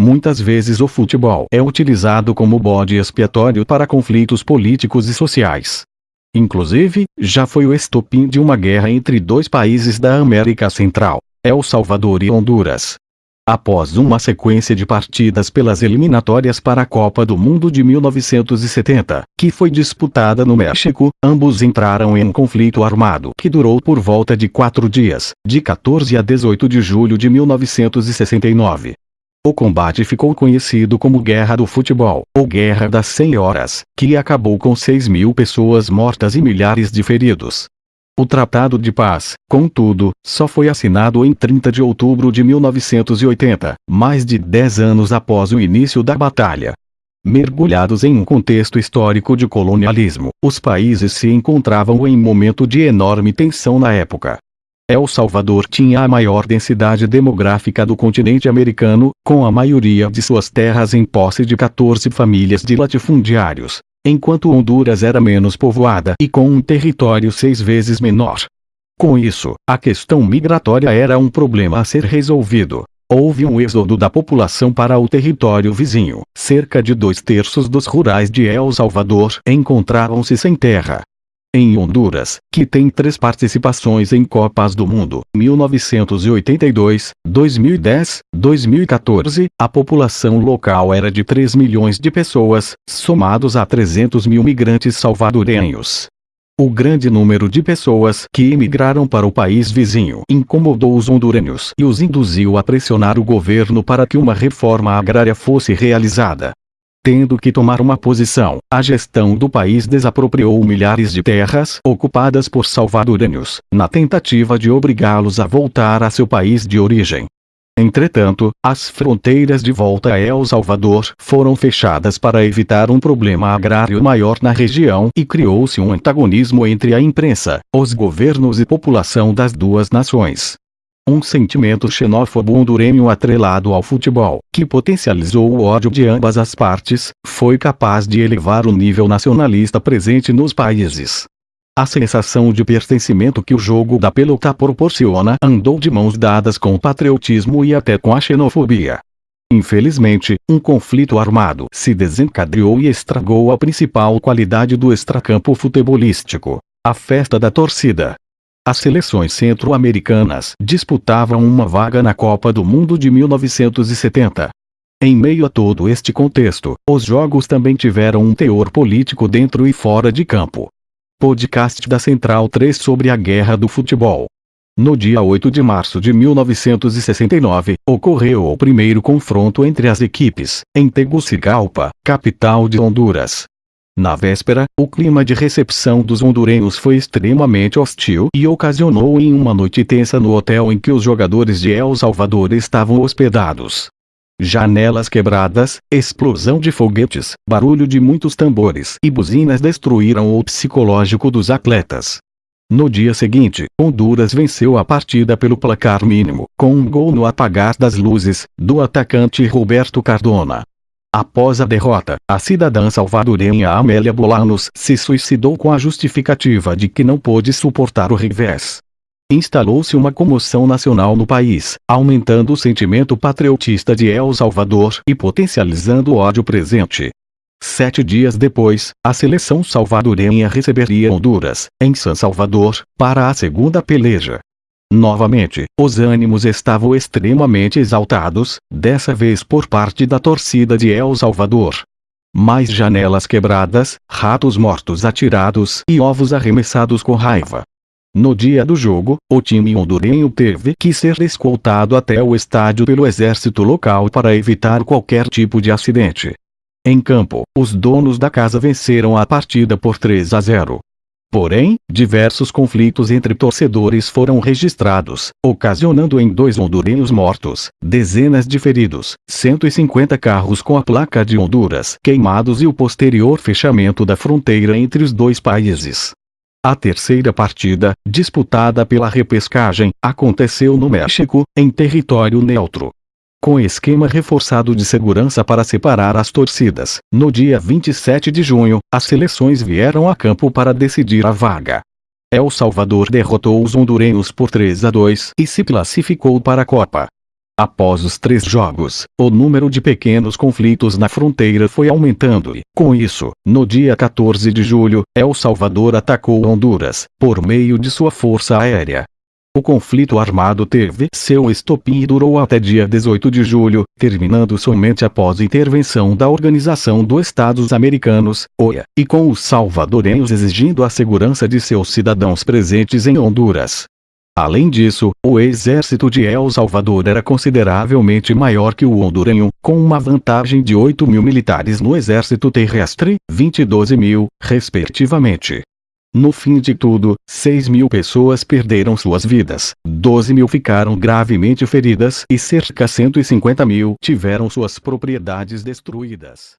Muitas vezes o futebol é utilizado como bode expiatório para conflitos políticos e sociais. Inclusive, já foi o estopim de uma guerra entre dois países da América Central, El Salvador e Honduras. Após uma sequência de partidas pelas eliminatórias para a Copa do Mundo de 1970, que foi disputada no México, ambos entraram em um conflito armado que durou por volta de 4 dias, de 14 a 18 de julho de 1969. O combate ficou conhecido como Guerra do Futebol, ou Guerra das 100 Horas, que acabou com 6.000 pessoas mortas e milhares de feridos. O Tratado de Paz, contudo, só foi assinado em 30 de outubro de 1980, mais de 10 anos após o início da batalha. Mergulhados em um contexto histórico de colonialismo, os países se encontravam em momento de enorme tensão na época. El Salvador tinha a maior densidade demográfica do continente americano, com a maioria de suas terras em posse de 14 famílias de latifundiários, enquanto Honduras era menos povoada e com um território 6 vezes menor. Com isso, a questão migratória era um problema a ser resolvido. Houve um êxodo da população para o território vizinho. Cerca de 2/3 dos rurais de El Salvador encontravam-se sem terra. Em Honduras, que tem 3 participações em Copas do Mundo, 1982, 2010, 2014, a população local era de 3 milhões de pessoas, somados a 300 mil migrantes salvadorenhos. O grande número de pessoas que emigraram para o país vizinho incomodou os hondurenhos e os induziu a pressionar o governo para que uma reforma agrária fosse realizada. Tendo que tomar uma posição, a gestão do país desapropriou milhares de terras ocupadas por salvadorenhos, na tentativa de obrigá-los a voltar a seu país de origem. Entretanto, as fronteiras de volta a El Salvador foram fechadas para evitar um problema agrário maior na região e criou-se um antagonismo entre a imprensa, os governos e população das duas nações. Um sentimento xenófobo hondurenho atrelado ao futebol, que potencializou o ódio de ambas as partes, foi capaz de elevar o nível nacionalista presente nos países. A sensação de pertencimento que o jogo da pelota proporciona andou de mãos dadas com o patriotismo e até com a xenofobia. Infelizmente, um conflito armado se desencadeou e estragou a principal qualidade do extracampo futebolístico: a festa da torcida. As seleções centro-americanas disputavam uma vaga na Copa do Mundo de 1970. Em meio a todo este contexto, os jogos também tiveram um teor político dentro e fora de campo. Podcast da Central 3 sobre a Guerra do Futebol. No dia 8 de março de 1969, ocorreu o primeiro confronto entre as equipes, em Tegucigalpa, capital de Honduras. Na véspera, o clima de recepção dos hondurenhos foi extremamente hostil e ocasionou em uma noite tensa no hotel em que os jogadores de El Salvador estavam hospedados. Janelas quebradas, explosão de foguetes, barulho de muitos tambores e buzinas destruíram o psicológico dos atletas. No dia seguinte, Honduras venceu a partida pelo placar mínimo, com um gol no apagar das luzes, do atacante Roberto Cardona. Após a derrota, a cidadã salvadorenha Amélia Bolanos se suicidou com a justificativa de que não pôde suportar o revés. Instalou-se uma comoção nacional no país, aumentando o sentimento patriotista de El Salvador e potencializando o ódio presente. 7 dias depois, a seleção salvadorenha receberia Honduras, em San Salvador, para a segunda peleja. Novamente, os ânimos estavam extremamente exaltados, dessa vez por parte da torcida de El Salvador. Mais janelas quebradas, ratos mortos atirados e ovos arremessados com raiva. No dia do jogo, o time hondurenho teve que ser escoltado até o estádio pelo exército local para evitar qualquer tipo de acidente. Em campo, os donos da casa venceram a partida por 3-0. Porém, diversos conflitos entre torcedores foram registrados, ocasionando em 2 hondurenhos mortos, dezenas de feridos, 150 carros com a placa de Honduras queimados e o posterior fechamento da fronteira entre os dois países. A terceira partida, disputada pela repescagem, aconteceu no México, em território neutro. Com esquema reforçado de segurança para separar as torcidas, no dia 27 de junho, as seleções vieram a campo para decidir a vaga. El Salvador derrotou os hondurenhos por 3-2 e se classificou para a Copa. Após os 3 jogos, o número de pequenos conflitos na fronteira foi aumentando e, com isso, no dia 14 de julho, El Salvador atacou Honduras, por meio de sua força aérea. O conflito armado teve seu estopim e durou até dia 18 de julho, terminando somente após intervenção da Organização dos Estados Americanos, OEA, e com os salvadorenhos exigindo a segurança de seus cidadãos presentes em Honduras. Além disso, o exército de El Salvador era consideravelmente maior que o hondurenho, com uma vantagem de 8.000 militares no exército terrestre, 22.000, respectivamente. No fim de tudo, 6.000 pessoas perderam suas vidas, 12.000 ficaram gravemente feridas e cerca de 150.000 tiveram suas propriedades destruídas.